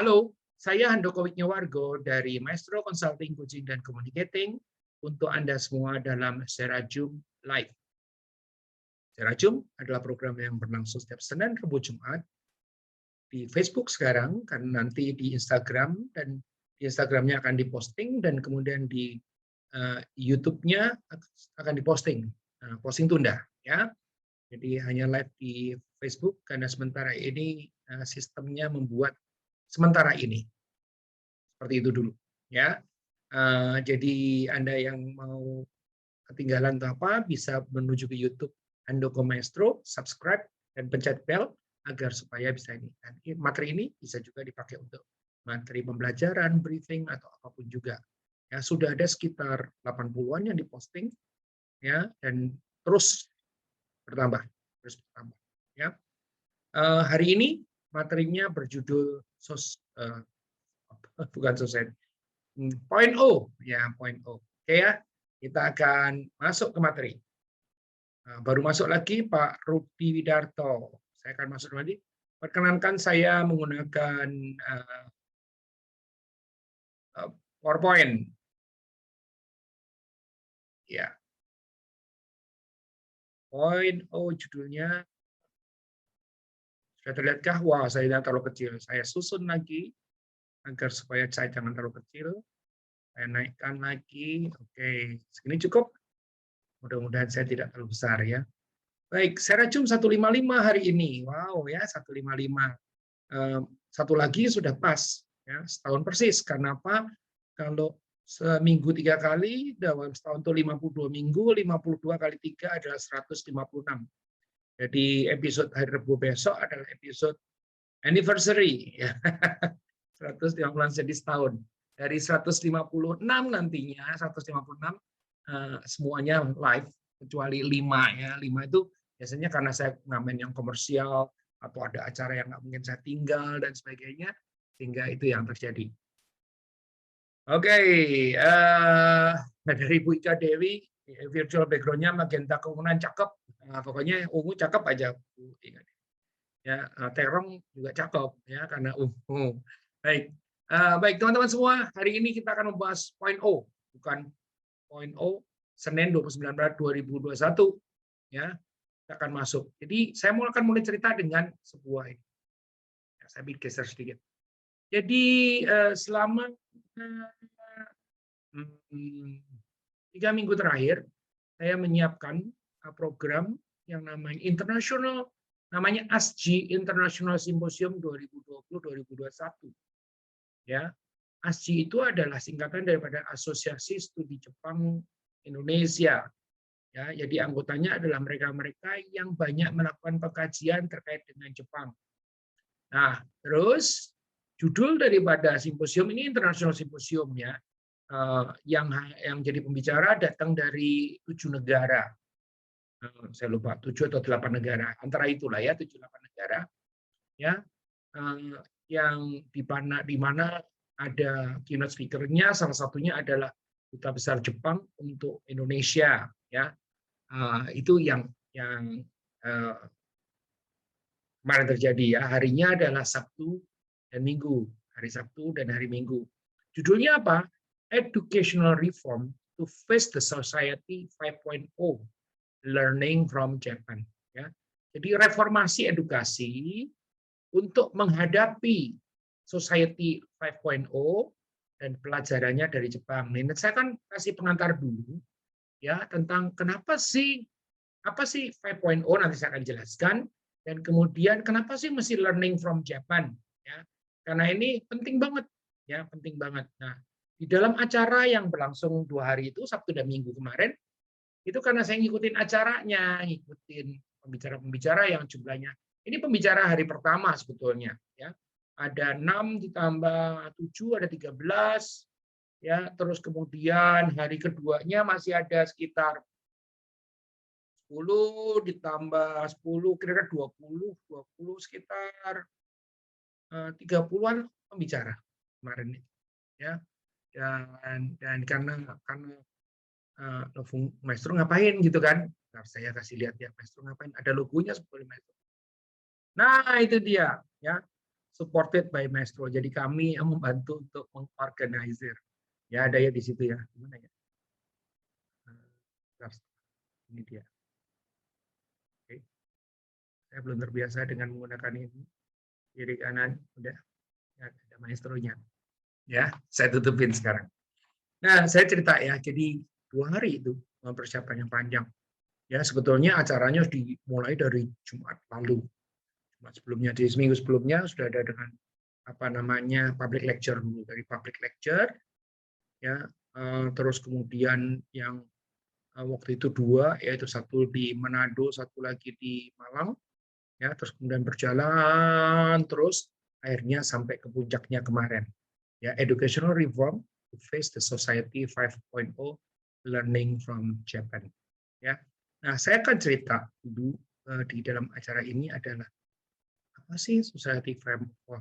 Halo, saya Handoko Wignawargo dari Maestro Consulting, Coaching, dan Communicating untuk Anda semua dalam Serajum Live. Serajum adalah program yang berlangsung setiap Senin, Rabu, Jumat di Facebook sekarang, karena nanti di Instagram, dan di Instagramnya akan diposting, dan kemudian di YouTube-nya akan diposting, posting tunda. Ya. Jadi hanya live di Facebook, karena sementara ini sistemnya membuat sementara ini. Seperti itu dulu. Ya. Jadi Anda yang mau ketinggalan atau apa, bisa menuju ke YouTube Handoko Maestro, subscribe, dan pencet bell agar supaya bisa ini. Dan materi ini bisa juga dipakai untuk materi pembelajaran, briefing, atau apapun juga. Ya, sudah ada sekitar 80-an yang diposting, ya, dan terus bertambah. Ya. Hari ini materinya berjudul bukan society, point O, ya, point O. Oke ya, kita akan masuk ke materi. Baru masuk lagi Pak Rudi Widarto. Saya akan masuk lagi. Perkenankan saya menggunakan PowerPoint. Ya. Point O judulnya. Sudah terlihatkah? Wah, saya terlalu kecil. Saya susun lagi agar supaya saya jangan terlalu kecil. Saya naikkan lagi. Oke, segini cukup. Mudah-mudahan saya tidak terlalu besar ya. Baik, Serajum 155 hari ini. Wow ya, 155. Satu lagi sudah pas, ya, setahun persis. Karena apa? Kalau seminggu 3 kali, dalam setahun itu 52 minggu, 52 kali 3 adalah 156. Jadi episode hari Rabu besok adalah episode anniversary. Ya. 156 jadi setahun. Dari 156 nantinya, 156 semuanya live, kecuali 5 ya. 5 itu biasanya karena saya ngamen yang komersial atau ada acara yang nggak mungkin saya tinggal dan sebagainya, sehingga itu yang terjadi. Oke, dari Bu Ika Dewi, virtual background-nya magenta keunguan cakep. Nah, pokoknya ungu cakep aja Bu Ika Dewi. Ya, terong juga cakep ya karena ungu. Baik, baik teman-teman semua, hari ini kita akan membahas point O, bukan point O, Senin 29 Maret 2021. Ya, kita akan masuk. Jadi saya akan mulai cerita dengan sebuah ini. Ya, saya geser sedikit. Jadi selama 3 minggu terakhir saya menyiapkan program yang namanya internasional, namanya ASJI International Symposium 2020-2021. Ya, ASJI itu adalah singkatan daripada Asosiasi Studi Jepang Indonesia. Ya, jadi anggotanya adalah mereka-mereka yang banyak melakukan pengkajian terkait dengan Jepang. Nah, terus judul daripada simposium ini internasional simposium ya, yang jadi pembicara datang dari 7 negara. Saya lupa 7 atau 8 negara, antara itulah ya 7-8 negara. Ya, yang di mana ada keynote speaker-nya, salah satunya adalah Duta Besar Jepang untuk Indonesia. Ya, itu yang kemarin terjadi ya. Harinya adalah Sabtu dan Minggu, hari Sabtu dan hari Minggu. Judulnya apa? Educational Reform to Face the Society 5.0, Learning from Japan. Ya, jadi reformasi edukasi untuk menghadapi Society 5.0 dan pelajarannya dari Jepang. Ini saya kan kasih pengantar dulu ya tentang kenapa sih, apa sih 5.0, nanti saya akan jelaskan, dan kemudian kenapa sih mesti learning from Japan ya. Karena ini penting banget ya, penting banget. Nah, di dalam acara yang berlangsung 2 hari itu, Sabtu dan Minggu kemarin, itu karena saya ngikutin acaranya, ngikutin pembicara-pembicara yang jumlahnya, ini pembicara hari pertama sebetulnya ya. Ada 6 ditambah 7 ada 13 ya, terus kemudian hari keduanya masih ada sekitar 10 ditambah 10 kira-kira 20 sekitar 30-an pembicara kemarin ya. Dan karena Maestro ngapain gitu kan. Nah, saya kasih lihat ya Maestro ngapain, ada logonya sebetulnya Maestro. Nah, itu dia ya. supported by Maestro. Jadi kami yang membantu untuk mengorganisir. Ya, ada ya di situ ya. Gimana ya? Ini dia. Oke. Saya belum terbiasa dengan menggunakan ini. Kiri kanan udah ya, ada maestronya. Ya, saya tutupin sekarang. Nah, saya cerita ya. Jadi 2 hari itu persiapan yang panjang. Ya, sebetulnya acaranya dimulai dari Jumat lalu. Jumat sebelumnya, di seminggu sebelumnya sudah ada dengan apa namanya public lecture dulu, dari public lecture ya, terus kemudian yang waktu itu 2, yaitu satu di Manado, satu lagi di Malang, ya, terus kemudian berjalan terus akhirnya sampai ke puncaknya kemarin, ya, educational reform to face the society 5.0 learning from Japan, ya. Nah, saya akan cerita dulu di dalam acara ini adalah apa sih society 5.0,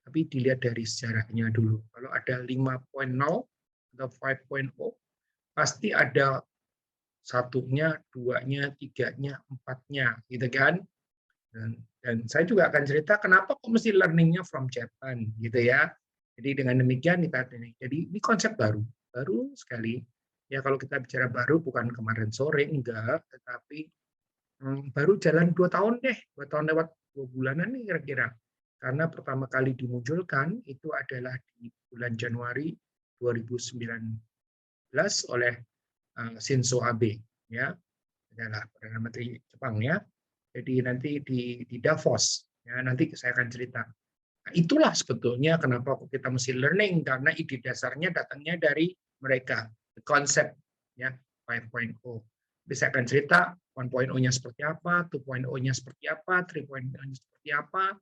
tapi dilihat dari sejarahnya dulu. Kalau ada 5.0 atau 5.0 pasti ada satunya, duanya, tiganya, empatnya, gitu kan? Dan saya juga akan cerita kenapa kok mesti learningnya from Japan, gitu ya. Jadi dengan demikian kita jadi ini konsep baru sekali. Ya kalau kita bicara baru bukan kemarin sore, enggak, tetapi baru jalan 2 tahun deh, 2 tahun lewat 2 bulanan nih kira-kira. Karena pertama kali dimunculkan itu adalah di bulan Januari 2019 oleh Shinzo Abe, ya, adalah Perdana Menteri Jepang ya. Jadi nanti di Davos, ya, nanti saya akan cerita. Nah, itulah sebetulnya kenapa kita mesti learning, karena ide dasarnya datangnya dari mereka, konsep ya 5.0. Bisa akan cerita 1.0-nya seperti apa, 2.0-nya seperti apa, 3.0-nya seperti apa,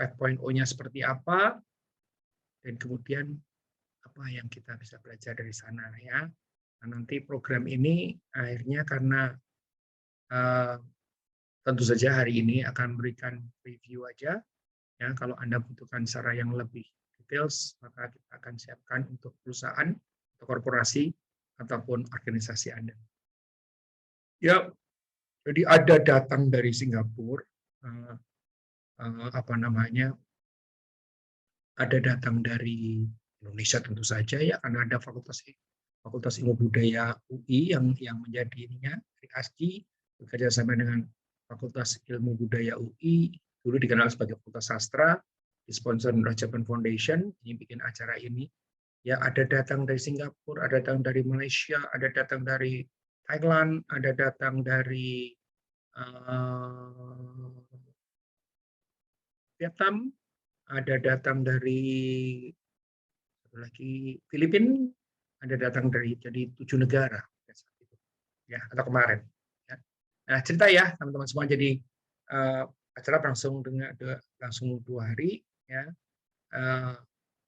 5.0-nya seperti apa, dan kemudian apa yang kita bisa belajar dari sana ya. Nah, nanti program ini akhirnya karena tentu saja hari ini akan memberikan review aja. Ya, kalau Anda butuhkan secara yang lebih details, maka kita akan siapkan untuk perusahaan, atau korporasi, ataupun organisasi Anda. Ya, jadi ada datang dari Singapura, apa namanya, ada datang dari Indonesia tentu saja ya, karena ada Fakultas Ilmu Budaya UI yang menjadi ininya, dari ASCI, bekerja sama dengan Fakultas Ilmu Budaya UI, dulu dikenal sebagai Fakultas Sastra, disponsor oleh Japan Foundation, ini bikin acara ini. Ya, ada datang dari Singapura, ada datang dari Malaysia, ada datang dari Thailand, ada datang dari Vietnam, ada datang dari satu lagi Filipina, ada datang dari jadi 7 negara ya, atau kemarin. Ya. Nah, cerita ya teman-teman semua. Jadi acara langsung 2 hari ya.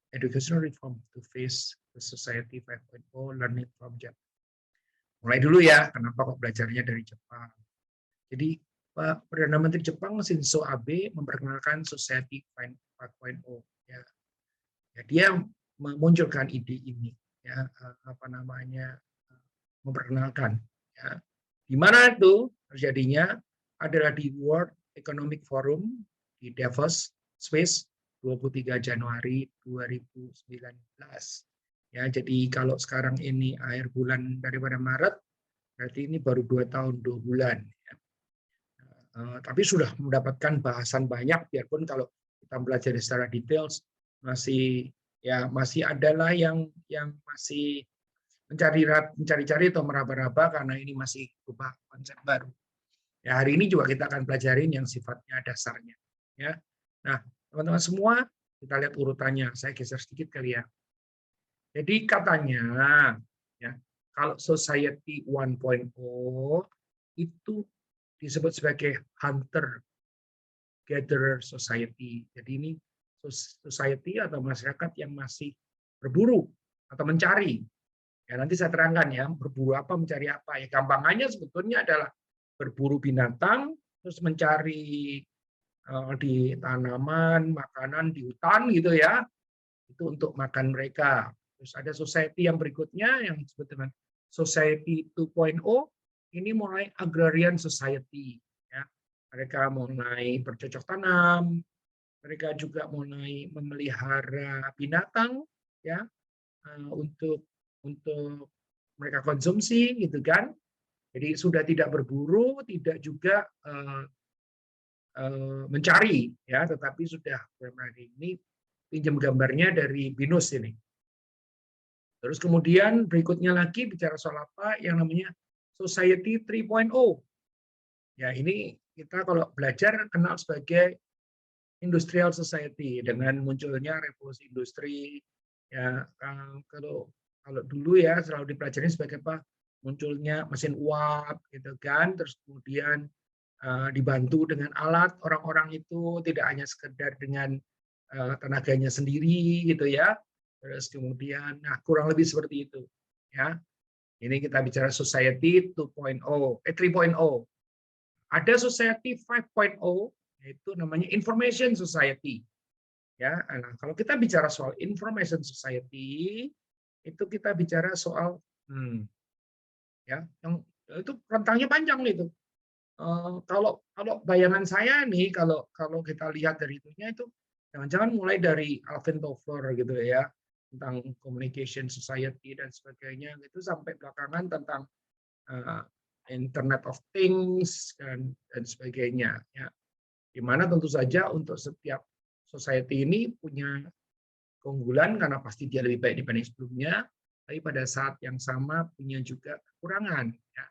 Educational reform to face the society 5.0 learning from Japan. Mulai dulu ya, kenapa kok belajarnya dari Jepang. Jadi Pak Perdana Menteri Jepang Shinzo Abe memperkenalkan Society 5.0 ya. Ya, dia memunculkan ide ini ya, apa namanya, memperkenalkan ya. Di mana itu terjadinya adalah di World Economic Forum di Davos, Swiss, 23 Januari 2019. Ya, jadi kalau sekarang ini akhir bulan daripada Maret, berarti ini baru 2 tahun 2 bulan. Ya. Tapi sudah mendapatkan bahasan banyak, biarpun kalau kita belajar secara detail masih adalah yang masih mencari-cari atau meraba-raba karena ini masih berupa konsep baru. Ya, hari ini juga kita akan pelajarin yang sifatnya dasarnya. Ya, nah teman-teman semua kita lihat urutannya. Saya geser sedikit kali ya. Jadi katanya, ya kalau Society 1.0 itu disebut sebagai hunter gatherer society. Jadi ini society atau masyarakat yang masih berburu atau mencari. Ya, nanti saya terangkan ya, berburu apa, mencari apa. Ya, gampangannya sebetulnya adalah berburu binatang, terus mencari di tanaman, makanan di hutan gitu ya. Itu untuk makan mereka. Terus ada society yang berikutnya yang disebut dengan Society 2.0, ini mulai agrarian society. Ya. Mereka mulai bercocok tanam, mereka juga mulai memelihara binatang, ya, untuk mereka konsumsi, gitu kan. Jadi sudah tidak berburu, tidak juga mencari, ya, tetapi sudah ini pinjam gambarnya dari BINUS ini. Terus kemudian berikutnya lagi bicara soal apa yang namanya Society 3.0. Ya, ini kita kalau belajar kenal sebagai industrial society dengan munculnya revolusi industri. Ya, kalau kalau dulu ya selalu dipelajari sebagai apa? Munculnya mesin uap gitu kan, terus kemudian dibantu dengan alat orang-orang itu tidak hanya sekedar dengan tenaganya sendiri gitu ya. Terus kemudian nah kurang lebih seperti itu ya. Ini kita bicara society 2.0 3.0. Ada society 5.0 yaitu namanya information society. Ya, nah, kalau kita bicara soal information society itu kita bicara soal ya yang itu rentangnya panjang itu. Kalau bayangan saya nih kalau kita lihat dari itunya itu jangan-jangan mulai dari Alvin Toffler gitu ya tentang communication society dan sebagainya itu sampai belakangan tentang Internet of Things dan sebagainya ya. Di mana tentu saja untuk setiap society ini punya keunggulan karena pasti dia lebih baik dibanding sebelumnya, tapi pada saat yang sama punya juga kekurangan ya.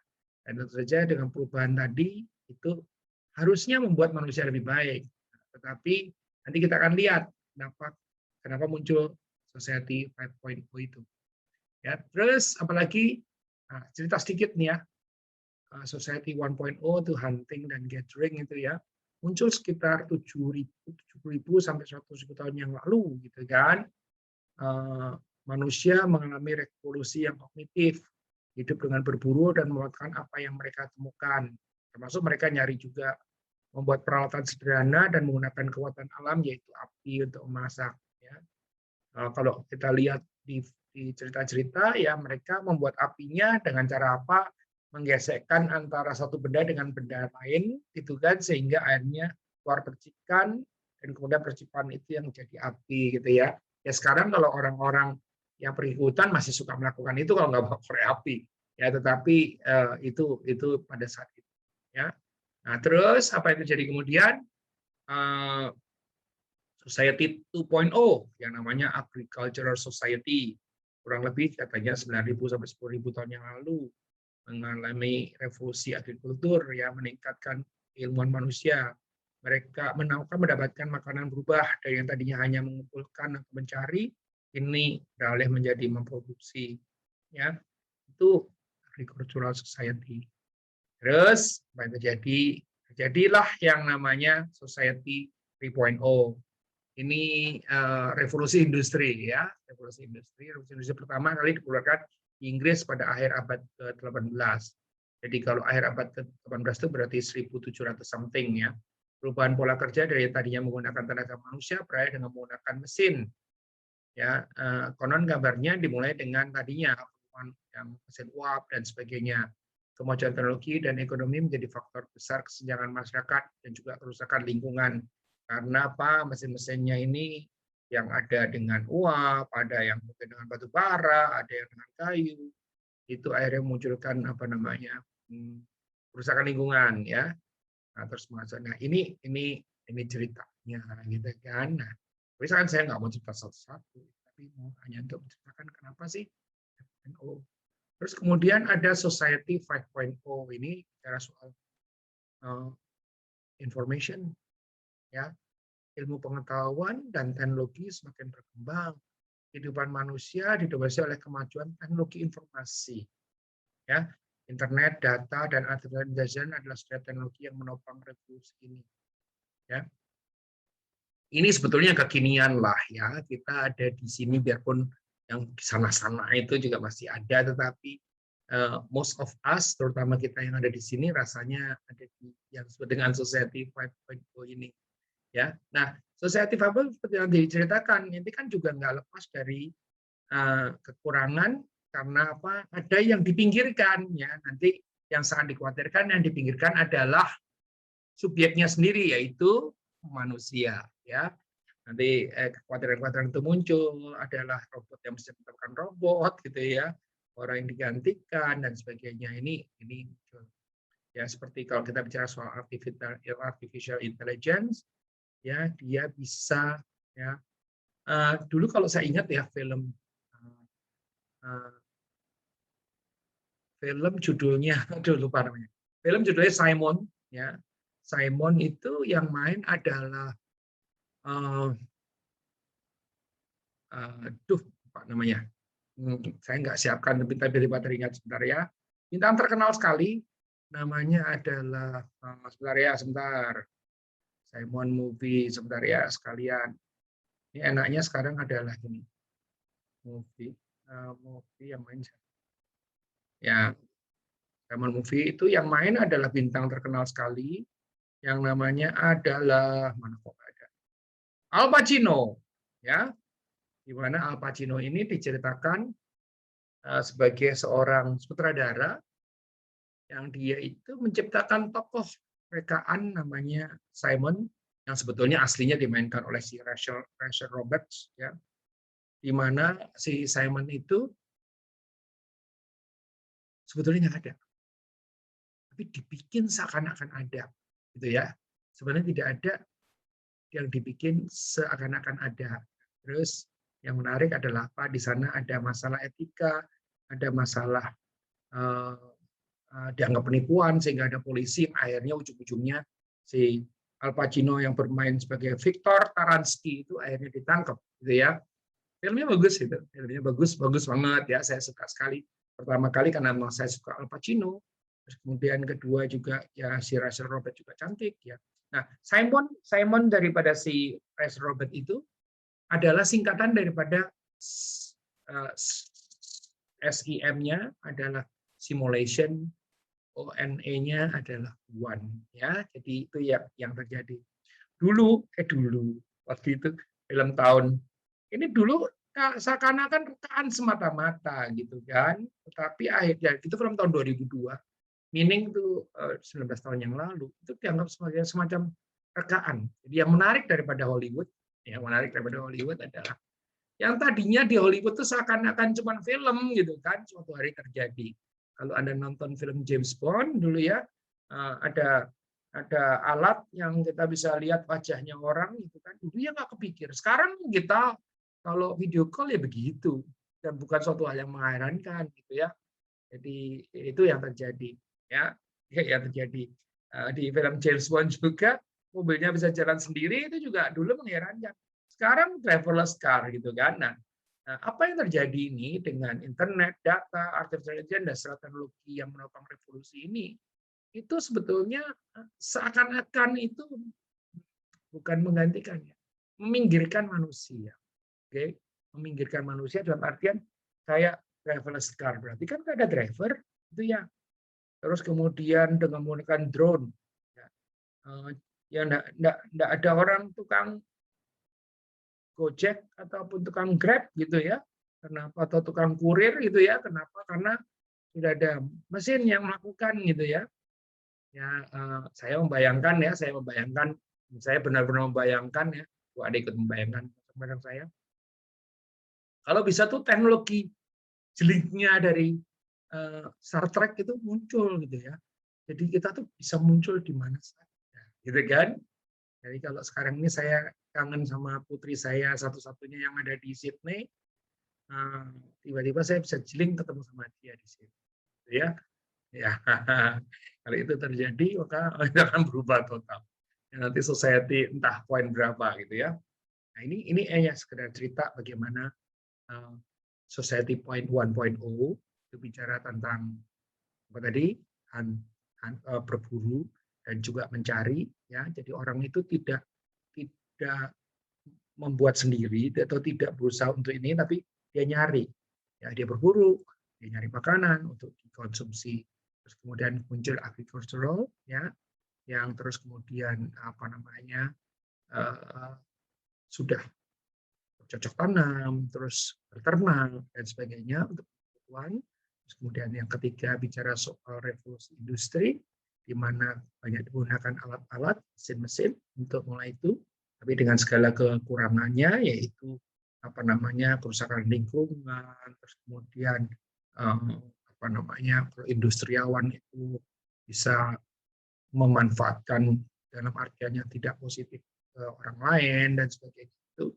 Dan tentu saja dengan perubahan tadi itu harusnya membuat manusia lebih baik. Tetapi nanti kita akan lihat kenapa muncul society 5.0 itu. Ya, terus apalagi cerita sedikit nih ya. Society 1.0 itu hunting dan gathering itu ya. Muncul sekitar 7.000 sampai 100.000 tahun yang lalu gitu kan. Manusia mengalami revolusi yang kognitif, hidup dengan berburu dan melakukan apa yang mereka temukan. Termasuk mereka nyari juga membuat peralatan sederhana dan menggunakan kekuatan alam yaitu api untuk memasak. Ya. Kalau kita lihat di cerita-cerita ya mereka membuat apinya dengan cara apa? Menggesekkan antara satu benda dengan benda lain, gitu kan, sehingga airnya keluar percikan dan kemudian percikan itu yang jadi api, gitu ya. Ya sekarang kalau orang-orang yang pergi ke hutan masih suka melakukan itu kalau nggak bawa korek api, ya. Tetapi itu pada saat itu, ya. Nah terus apa yang terjadi kemudian? Society 2.0 yang namanya Agricultural Society kurang lebih katanya 9.000 sampai 10.000 tahun yang lalu mengalami revolusi agrikultur ya meningkatkan keilmuan manusia. Mereka mendapatkan makanan berubah dari yang tadinya hanya mengumpulkan atau mencari ini beralih menjadi memproduksi ya. Itu agricultural society. Terus apa yang terjadi? Terjadilah yang namanya society 3.0. Ini revolusi industri ya, revolusi industri pertama kali dikeluarkan di Inggris pada akhir abad ke-18. Jadi kalau akhir abad ke-18 itu berarti 1700 something ya. Perubahan pola kerja dari tadinya menggunakan tenaga manusia beralih dengan menggunakan mesin. Ya, konon kabarnya dimulai dengan tadinya yang mesin uap dan sebagainya. Kemajuan teknologi dan ekonomi menjadi faktor besar kesenjangan masyarakat dan juga kerusakan lingkungan. Karena apa? Mesin-mesinnya ini yang ada dengan uap, ada yang mungkin dengan batu bara, ada yang dengan kayu. Itu akhirnya memunculkan apa namanya? Kerusakan lingkungan ya. Nah, terus nah ini ceritanya gitu kan. Nah, misalkan saya nggak mau cerita satu-satu, tapi mau hanya untuk menceritakan kenapa sih Terus kemudian ada Society 5.0 ini bicara soal information, ya, ilmu pengetahuan dan teknologi semakin berkembang. Kehidupan manusia didominasi oleh kemajuan teknologi informasi, ya, internet, data, dan artificial intelligence adalah sebuah teknologi yang menopang revolusi ini, ya. Ini sebetulnya kekinian lah, ya. Kita ada di sini biarpun yang di sana-sana itu juga masih ada, tetapi most of us, terutama kita yang ada di sini, rasanya ada di yang disebut dengan Society 5.0 ini. Ya, nah Society 5.0 seperti yang diceritakan, ini kan juga nggak lepas dari kekurangan karena apa? Ada yang dipinggirkan, ya. Nanti yang sangat dikhawatirkan yang dipinggirkan adalah subjeknya sendiri, yaitu manusia, ya. Nanti kekhawatiran-kekhawatiran itu muncul adalah robot yang bisa menciptakan robot, gitu ya, orang yang digantikan dan sebagainya. Ini ya seperti kalau kita bicara soal artificial intelligence, ya dia bisa ya. Dulu kalau saya ingat ya uh, film judulnya, aduh lupa namanya. Film judulnya Simon, ya. Simon itu yang main adalah aduh, apa namanya? Saya nggak siapkan, tapi tiba-tiba teringat sebentar ya. Bintang terkenal sekali, namanya adalah sebentar. Simon Movie, sebentar ya sekalian. Ini enaknya sekarang adalah ini movie yang main ya Simon Movie itu yang main adalah bintang terkenal sekali yang namanya adalah mana kok ada Al Pacino, ya, di mana Al Pacino ini diceritakan sebagai seorang sutradara yang dia itu menciptakan tokoh rekaan namanya Simon yang sebetulnya aslinya dimainkan oleh si Rachel Roberts, ya, di mana si Simon itu sebetulnya nggak ada, tapi dibikin seakan-akan ada, gitu ya. Sebenarnya tidak ada, yang dibikin seakan-akan ada. Terus yang menarik adalah apa? Di sana ada masalah etika, ada masalah dianggap penipuan sehingga ada polisi yang akhirnya ujung-ujungnya si Al Pacino yang bermain sebagai Victor Taransky itu akhirnya ditangkap, gitu ya. Filmnya bagus itu, filmnya bagus banget ya, saya suka sekali. Pertama kali karena memang saya suka Al Pacino, terus kemudian kedua juga ya si Rachel Robert juga cantik ya. Nah, Simon daripada si Rachel Robert itu adalah singkatan daripada SIM-nya adalah simulation, ONE-nya adalah one, ya. Jadi itu yang terjadi. Dulu waktu itu film tahun ini dulu seakan-akan rekaan semata-mata gitu kan, tetapi akhirnya itu film tahun 2002, meaning itu 19 tahun yang lalu, itu dianggap sebagai semacam rekaan. Jadi yang menarik daripada Hollywood adalah yang tadinya di Hollywood itu seakan-akan cuma film gitu kan, suatu hari terjadi. Kalau Anda nonton film James Bond dulu ya, ada alat yang kita bisa lihat wajahnya orang gitu kan, dulu ya nggak kepikir. Sekarang kita kalau video call ya begitu, dan bukan suatu hal yang mengherankan gitu ya. Jadi itu yang terjadi, ya yang terjadi di film James Bond juga, mobilnya bisa jalan sendiri, itu juga dulu mengherankan. Sekarang driverless car gitu kan. Nah, apa yang terjadi ini dengan internet, data, artificial intelligence, dan teknologi yang menopang revolusi ini, itu sebetulnya seakan-akan itu bukan menggantikannya, meminggirkan manusia. Oke, meminggirkan manusia dalam artian kayak driverless car, berarti kan nggak ada driver itu ya. Terus kemudian dengan menggunakan drone, ya nggak ada orang tukang Gojek ataupun tukang Grab gitu ya. Kenapa? Atau tukang kurir gitu ya. Kenapa? Karena sudah ada mesin yang melakukan gitu ya. Ya, saya benar-benar membayangkan ya. Ada ikut membayangkan bareng saya. Kalau bisa tuh teknologi jelingnya dari Star Trek itu muncul gitu ya. Jadi kita tuh bisa muncul di mana saja, gitu kan? Jadi kalau sekarang ini saya kangen sama putri saya satu-satunya yang ada di Sydney, tiba-tiba saya bisa jeling ketemu sama dia di sini, ya. Ya, kalau itu terjadi maka akan berubah total. Ya, nanti society entah poin berapa gitu ya. Nah ini hanya sekedar cerita bagaimana society point 1.0 itu bicara tentang apa tadi berburu dan juga mencari ya. Jadi orang itu tidak membuat sendiri atau tidak berusaha untuk ini, tapi dia nyari ya, dia berburu, dia nyari makanan untuk dikonsumsi. Terus kemudian muncul agricultural ya, yang terus kemudian apa namanya sudah cocok tanam, terus berternak dan sebagainya untuk kebutuhan. Terus kemudian yang ketiga bicara soal revolusi industri, di mana banyak digunakan alat-alat, mesin-mesin untuk mulai itu, tapi dengan segala kekurangannya, yaitu apa namanya kerusakan lingkungan, terus kemudian apa namanya industriawan itu bisa memanfaatkan dalam artian yang tidak positif ke orang lain dan sebagainya itu,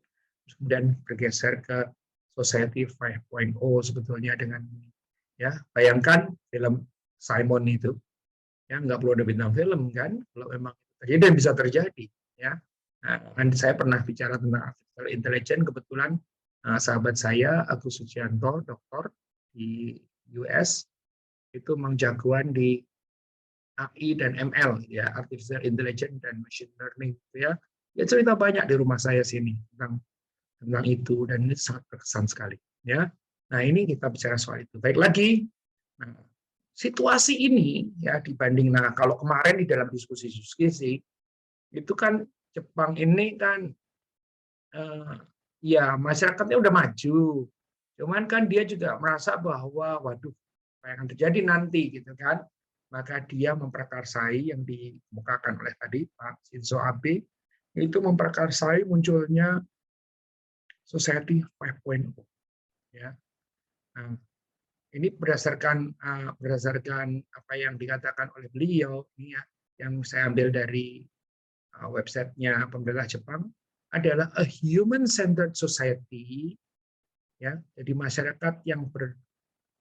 kemudian bergeser ke Society 5.0 sebetulnya dengan ya bayangkan film Simon itu ya nggak perlu ada bintang film kan kalau memang terjadi dan bisa terjadi ya. Nah, saya pernah bicara tentang artificial intelligence, kebetulan sahabat saya Agus Sucianto doktor di US itu memang jagoan di AI dan ML ya, artificial intelligence dan machine learning ya. Ya cerita banyak di rumah saya sini tentang itu dan ini sangat berkesan sekali ya. Nah, ini kita bicara soal itu. Baik lagi. Nah, situasi ini ya dibanding kalau kemarin di dalam diskusi itu kan Jepang ini kan ya masyarakatnya udah maju. Cuman kan dia juga merasa bahwa waduh apa yang akan terjadi nanti gitu kan. Maka dia memprakarsai yang dikemukakan oleh tadi Pak Shinzo Abe itu memprakarsai munculnya Society 5.0 ya. Nah, ini berdasarkan apa yang dikatakan oleh beliau ini ya, yang saya ambil dari websitenya pemerintah Jepang adalah a human-centered society ya, jadi masyarakat yang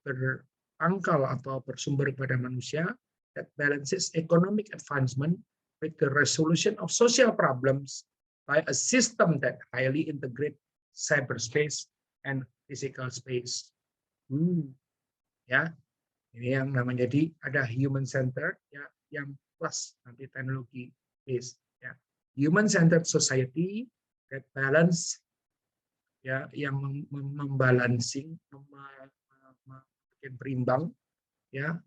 berpangkal atau bersumber kepada manusia that balances economic advancement with the resolution of social problems by a system that highly integrate cyberspace and physical space. Ya, ini yang namanya jadi ada human centered ya, yang plus nanti teknologi based ya. Human centered society that balance ya, yang membalancing, berimbang ya,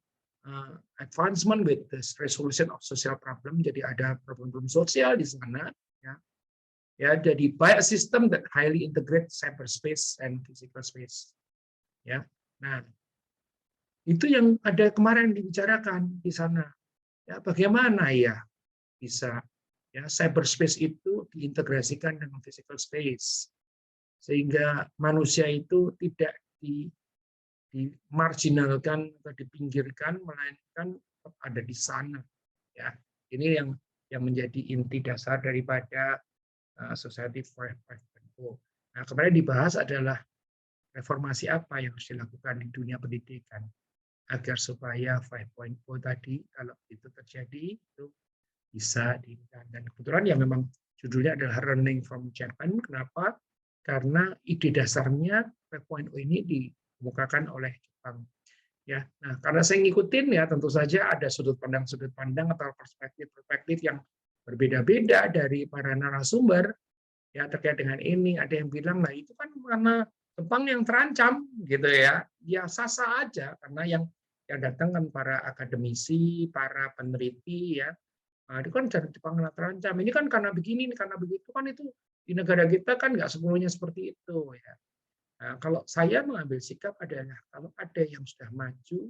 advancement with the resolution of social problem, jadi ada problem-problem sosial di sana ya. Ya, jadi by a system that highly integrate cyberspace and physical space ya. Nah, itu yang ada kemarin dibicarakan di sana. Ya, bagaimana ya bisa ya cyberspace itu diintegrasikan dengan physical space sehingga manusia itu tidak dimarginalkan atau dipinggirkan, melainkan ada di sana. Ya, ini yang menjadi inti dasar daripada Society 5.0. Nah, kemarin dibahas adalah reformasi apa yang harus dilakukan di dunia pendidikan agar supaya 5.0 tadi kalau itu terjadi itu bisa dilakukan. Dan kebetulan yang memang judulnya adalah Learning from Japan. Kenapa? Karena ide dasarnya 5.0 ini dikemukakan oleh Jepang. Ya, nah karena saya ngikutin ya tentu saja ada sudut pandang atau perspektif yang berbeda-beda dari para narasumber ya terkait dengan ini. Ada yang bilang nah itu kan karena Jepang yang terancam gitu ya. Ya sah-sah aja karena yang datang kan para akademisi, para peneliti ya. Nah, itu kan dari Jepang terancam. Ini kan karena begini, karena begitu kan itu di negara kita kan nggak sepenuhnya seperti itu ya. Nah, kalau saya mengambil sikap adalah kalau ada yang sudah maju,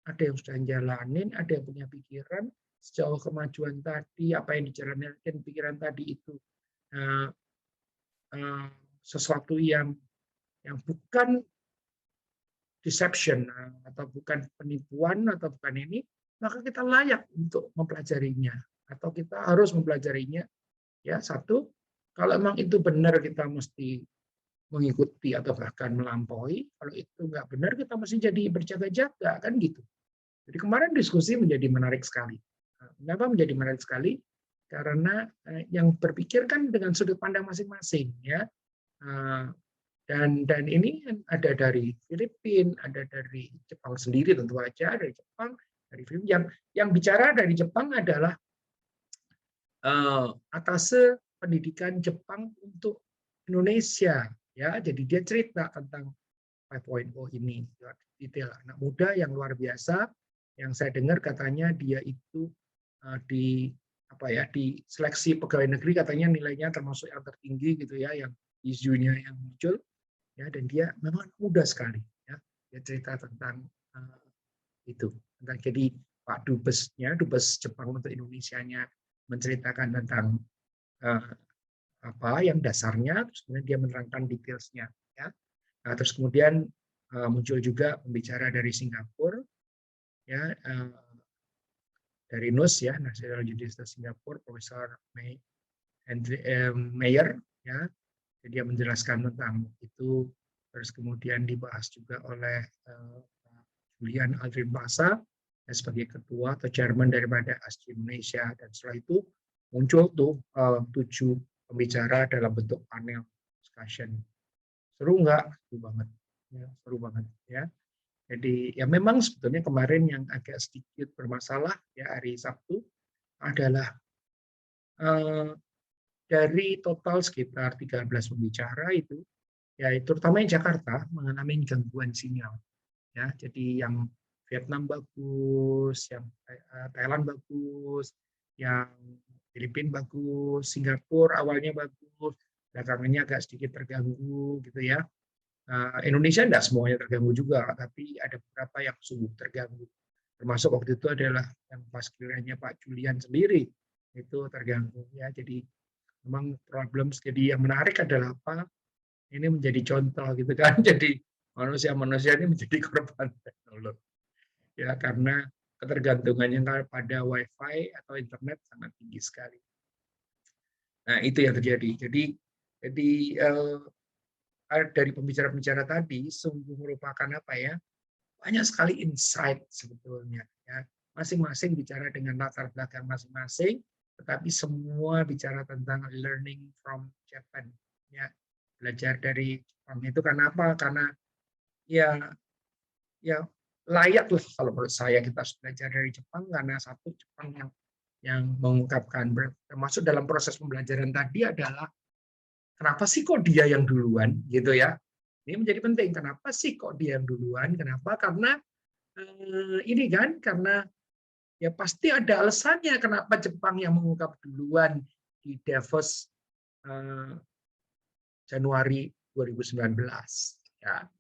ada yang sudah jalanin, ada yang punya pikiran sejauh kemajuan tadi, apa yang dijalankan pikiran tadi itu sesuatu yang bukan deception atau bukan penipuan atau bukan ini, maka kita layak untuk mempelajarinya atau kita harus mempelajarinya. Ya, satu, kalau memang itu benar kita mesti mengikuti atau bahkan melampaui. Kalau itu nggak benar kita mesti jadi berjaga-jaga kan gitu. Jadi kemarin diskusi menjadi menarik sekali. Kenapa menjadi menarik sekali? Karena yang berpikir kan dengan sudut pandang masing-masing ya. Dan ini ada dari Filipina, ada dari Jepang sendiri tentu saja, dari Jepang, dari Filipina. Yang bicara dari Jepang adalah atase pendidikan Jepang untuk Indonesia, ya. Jadi dia cerita tentang 5.0 ini, detail anak muda yang luar biasa. Yang saya dengar katanya dia itu di seleksi pegawai negeri katanya nilainya termasuk yang tertinggi gitu ya, yang isunya yang muncul. Ya, dan dia memang muda sekali ya. Dia cerita tentang itu. Jadi Pak Dubesnya, Dubes Jepang untuk Indonesianya menceritakan tentang apa yang dasarnya, terus kemudian dia menerangkan detailsnya. Ya. Nah, terus kemudian muncul juga pembicara dari Singapura, ya, dari NUS, ya, National University Singapura, Profesor Mayer, ya, dia menjelaskan tentang itu. Terus kemudian dibahas juga oleh Julian Aldrin Basa sebagai ketua atau chairman daripada ASI Indonesia, dan setelah itu muncul tuh 7 pembicara dalam bentuk panel discussion. Seru nggak? Seru banget, ya, seru banget, ya. Jadi ya memang sebetulnya kemarin yang agak sedikit bermasalah ya hari Sabtu adalah dari total sekitar 13 pembicara itu, ya terutama yang Jakarta mengalami gangguan sinyal. Ya, jadi yang Vietnam bagus, yang Thailand bagus, yang Filipina bagus, Singapura awalnya bagus, belakangannya agak sedikit terganggu gitu ya. Indonesia tidak semuanya terganggu juga, tapi ada beberapa yang sungguh terganggu. Termasuk waktu itu adalah yang pas kiranya Pak Julian sendiri itu terganggu ya. Jadi memang problem. Jadi yang menarik adalah apa? Ini menjadi contoh gitu kan. Jadi manusia-manusia ini menjadi korban teknologi. Ya, karena ketergantungannya pada Wi-Fi atau internet sangat tinggi sekali. Nah, itu yang terjadi. Jadi dari pembicara-pembicara tadi sungguh merupakan apa ya? Banyak sekali insight sebetulnya ya. Masing-masing bicara dengan latar belakang masing-masing, tetapi semua bicara tentang learning from Japan ya. Belajar dari Jepang itu karena apa? Karena ya layak lah kalau menurut saya kita harus belajar dari Jepang, karena satu Jepang yang mengungkapkan, termasuk dalam proses pembelajaran tadi adalah kenapa sih kok dia yang duluan gitu ya. Ini menjadi penting. Kenapa sih kok dia yang duluan? Kenapa? Karena ini kan karena ya pasti ada alasannya kenapa Jepang yang mengungkap duluan di Davos Januari 2019 ya.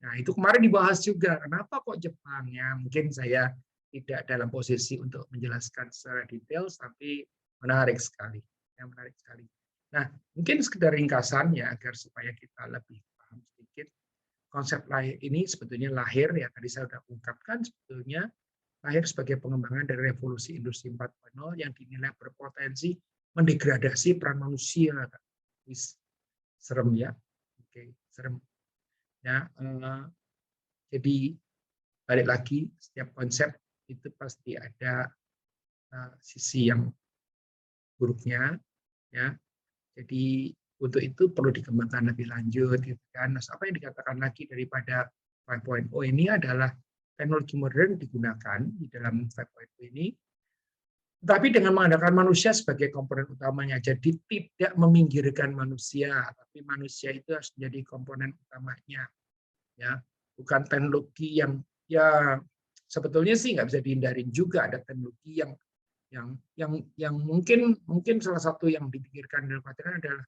Nah, itu kemarin dibahas juga, kenapa kok Jepang ya? Mungkin saya tidak dalam posisi untuk menjelaskan secara detail, tapi menarik sekali. Ya, menarik sekali. Nah, mungkin sekedar ringkasannya agar supaya kita lebih paham sedikit. Konsep lahir ini sebetulnya lahir, ya tadi saya sudah ungkapkan, sebetulnya lahir sebagai pengembangan dari revolusi industri 4.0 yang dinilai berpotensi mendegradasi peran manusia. Serem ya. Oke, serem. Ya, jadi balik lagi, setiap konsep itu pasti ada sisi yang buruknya, ya. Jadi untuk itu perlu dikembangkan lebih lanjut, gitu kan. Nah, apa yang dikatakan lagi daripada 5.0 ini adalah teknologi modern digunakan di dalam 5.0 ini, tapi dengan mengandalkan manusia sebagai komponen utamanya. Jadi tidak meminggirkan manusia, tapi manusia itu harus menjadi komponen utamanya. Ya, bukan teknologi yang ya sebetulnya sih nggak bisa dihindarin juga, ada teknologi yang mungkin salah satu yang dipikirkan dalam artian adalah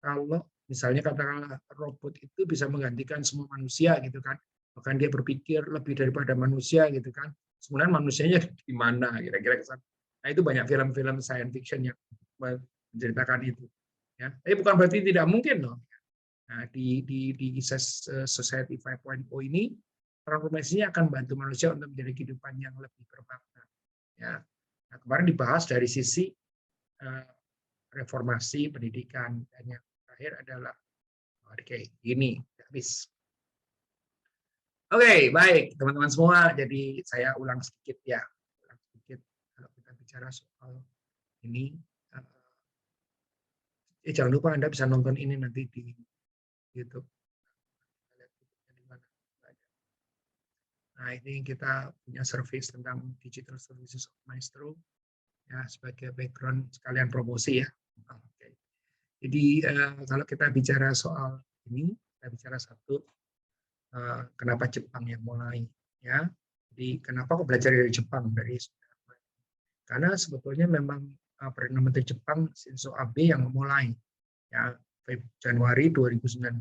kalau misalnya katakanlah robot itu bisa menggantikan semua manusia gitu kan, bahkan dia berpikir lebih daripada manusia gitu kan, sebenarnya manusianya di mana kira-kira kesan. Nah, itu banyak film-film science fiction yang menceritakan itu ya, tapi bukan berarti tidak mungkin loh. Nah, di Society 5.0 ini transformasinya akan membantu manusia untuk menjadi kehidupan yang lebih bermakna. Ya. Nah, kemarin dibahas dari sisi reformasi pendidikan, dan yang terakhir adalah kayak gini, habis. Oke, baik teman-teman semua. Jadi saya ulang sedikit ya, kalau kita bicara soal ini. Jangan lupa Anda bisa nonton ini nanti di YouTube. Nah, ini kita punya service tentang Digital Services of Maestro, ya, sebagai background sekalian promosi ya. Oke. Jadi kalau kita bicara soal ini, kita bicara satu, kenapa Jepang yang mulai, ya. Jadi kenapa kok belajar dari Jepang karena sebetulnya memang Perdana Menteri Jepang Shinzo Abe yang memulai, ya, Januari 2019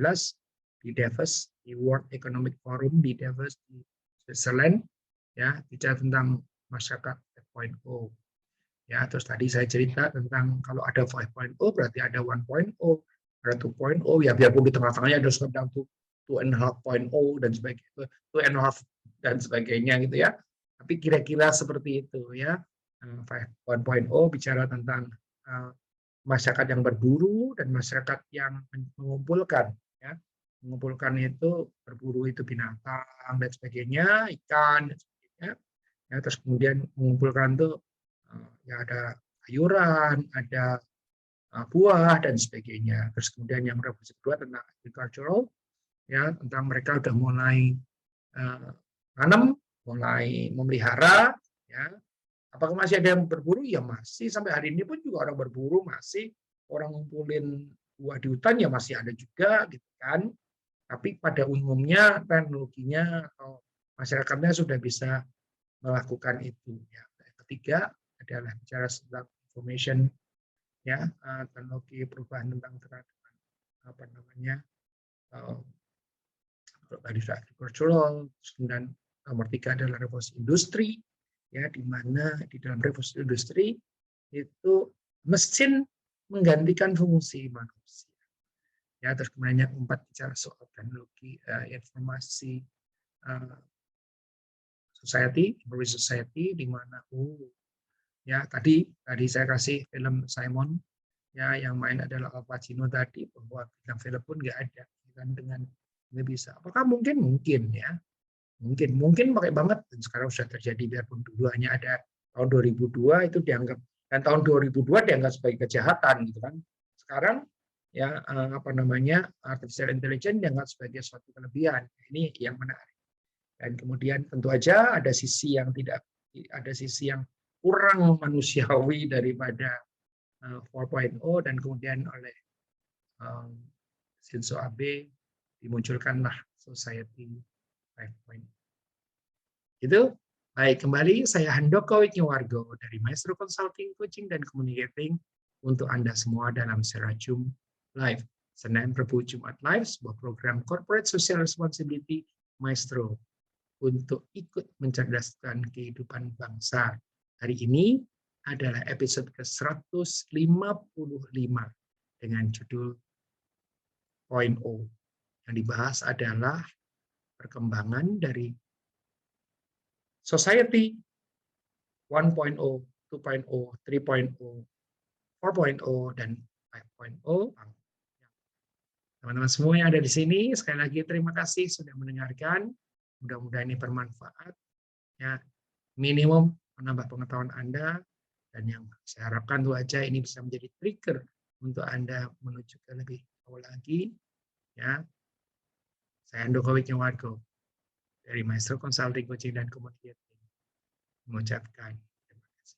di Davos, di World Economic Forum di Davos di Switzerland, ya, bicara tentang masyarakat 5.0. Ya, terus tadi saya cerita tentang kalau ada 5.0 berarti ada 1.0, ada 2.0, ya biarpun di tengah-tengahnya ada sedang 2.5.0 dan sebagainya, 2.5 dan sebagainya gitu ya. Tapi kira-kira seperti itu ya. 1.0 bicara tentang masyarakat yang berburu dan masyarakat yang mengumpulkan ya. Mengumpulkan itu berburu itu binatang dan sebagainya, ikan dan sebagainya. Ya, terus kemudian mengumpulkan tuh ya ada sayuran, ada buah dan sebagainya. Terus kemudian yang revolusi kedua tentang agricultural, ya tentang mereka udah mulai nanam, mulai memelihara, ya. Apakah masih ada yang berburu? Ya masih, sampai hari ini pun juga orang berburu masih, orang ngumpulin buah di hutan ya masih ada juga, gitu kan. Tapi pada umumnya teknologinya atau masyarakatnya sudah bisa melakukan itu. Ya. Yang ketiga adalah bicara tentang information, ya teknologi perubahan tentang apa namanya tadi agricultural, dan nomor 3 adalah revolusi industri, ya di mana di dalam revolusi industri itu mesin menggantikan fungsi manusia. Ya, terus kemudian yang 4 bicara soal teknologi informasi society, di mana ya tadi saya kasih film Simon ya yang main adalah Al Pacino tadi, bahwa bintang film pun nggak ada kan dengan ini bisa. Apakah mungkin ya mungkin pakai banget, dan sekarang sudah terjadi, biarpun dulu hanya ada tahun 2002 itu dianggap, dan tahun 2002 dianggap sebagai kejahatan gitu kan. Sekarang ya apa namanya artificial intelligence dianggap sebagai suatu kelebihan. Ini yang menarik. Dan kemudian tentu aja ada sisi yang kurang manusiawi daripada 4.0, dan kemudian oleh Shinzo Abe dimunculkanlah Society 5.0. Itu. Baik, kembali saya Handoko Wisnuwargo dari Maestro Consulting, Coaching, dan Communicating untuk Anda semua dalam Serajum Live. Senin, Rabu, Jumat Live, sebuah program Corporate Social Responsibility Maestro untuk ikut mencerdaskan kehidupan bangsa. Hari ini adalah episode ke-155 dengan judul Point O. Yang dibahas adalah perkembangan dari society 1.0, 2.0, 3.0, 4.0, dan 5.0. Teman-teman semua yang ada di sini, sekali lagi terima kasih sudah mendengarkan. Mudah-mudahan ini bermanfaat. Ya, minimum menambah pengetahuan Anda, dan yang saya harapkan itu aja ini bisa menjadi trigger untuk Anda menuju ke lebih jauh lagi. Ya, saya Handoko Wisnuwargo dari Maestro Consulting, Coaching, dan Communicating mengucapkan terima kasih.